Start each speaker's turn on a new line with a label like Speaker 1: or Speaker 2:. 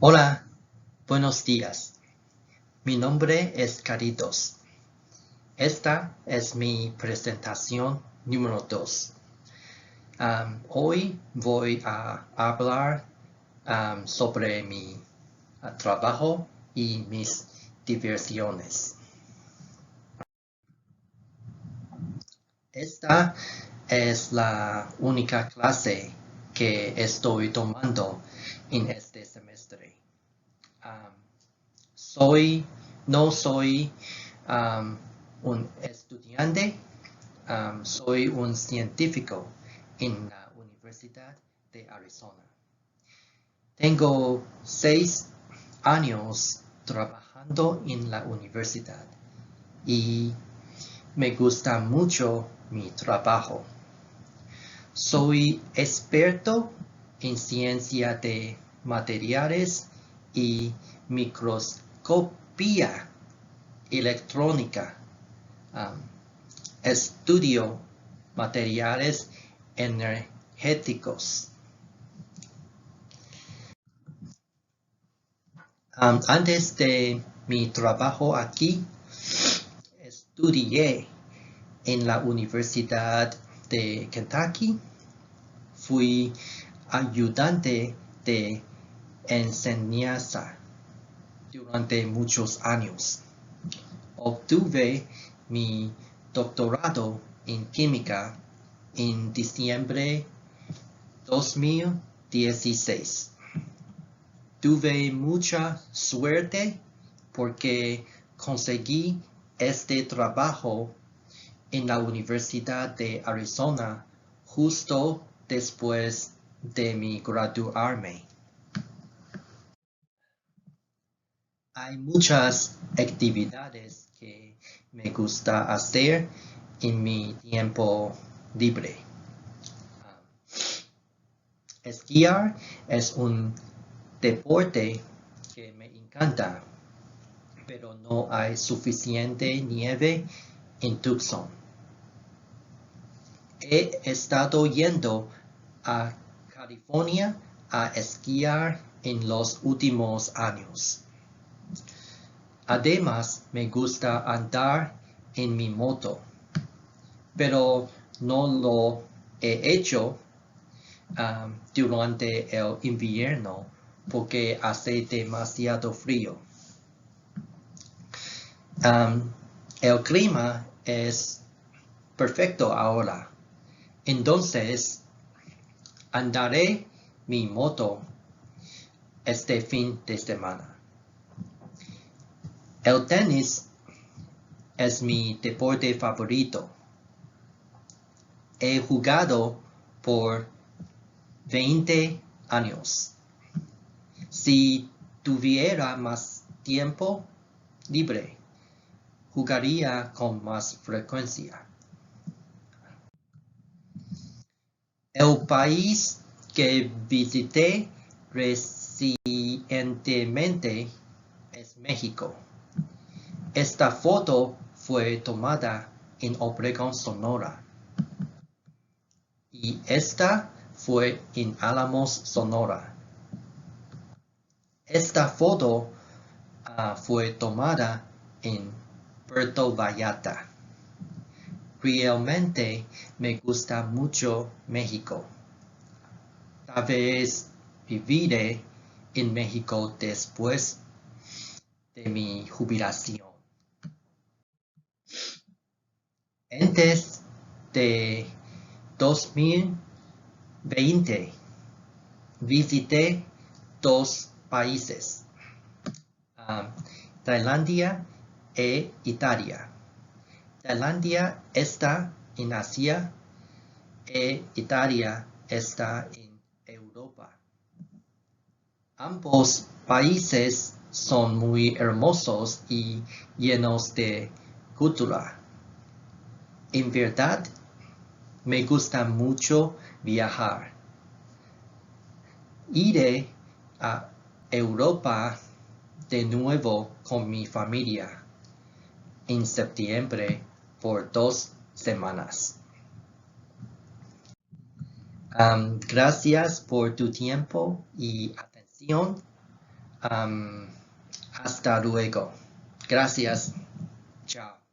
Speaker 1: Hola, buenos días. Mi nombre es Caritos. Esta es mi presentación número 2. Hoy voy a hablar sobre mi trabajo y mis diversiones. Esta es la única clase que estoy tomando en este semestre. Um, no soy un estudiante, soy un científico en la Universidad de Arizona. Tengo 6 años trabajando en la universidad y me gusta mucho mi trabajo. Soy experto en ciencia de materiales y microscopía electrónica. Estudio materiales energéticos. Antes de mi trabajo aquí, estudié en la Universidad de Kentucky. Fui ayudante de enseñanza durante muchos años. Obtuve mi doctorado en química en diciembre 2016. Tuve mucha suerte porque conseguí este trabajo en la Universidad de Arizona justo después de mi graduarme. Hay muchas actividades que me gusta hacer en mi tiempo libre. Esquiar es un deporte que me encanta, pero no hay suficiente nieve en Tucson. He estado yendo a California a esquiar en los últimos años. Además, me gusta andar en mi moto, pero no lo he hecho durante el invierno porque hace demasiado frío. El clima es perfecto ahora, entonces andaré mi moto este fin de semana. El tenis es mi deporte favorito. He jugado por 20 años. Si tuviera más tiempo libre, jugaría con más frecuencia. El país que visité recientemente es México. Esta foto fue tomada en Obregón, Sonora. Y esta fue en Álamos, Sonora. Esta foto fue tomada en Puerto Vallarta. Realmente me gusta mucho México. Tal vez viviré en México después de mi jubilación. Antes de 2020 visité 2 países, Tailandia e Italia. Tailandia está en Asia e Italia está en Europa. Ambos países son muy hermosos y llenos de cultura. En verdad, me gusta mucho viajar. Iré a Europa de nuevo con mi familia en septiembre por 2 semanas. Gracias por tu tiempo y atención. Hasta luego. Gracias. Chao.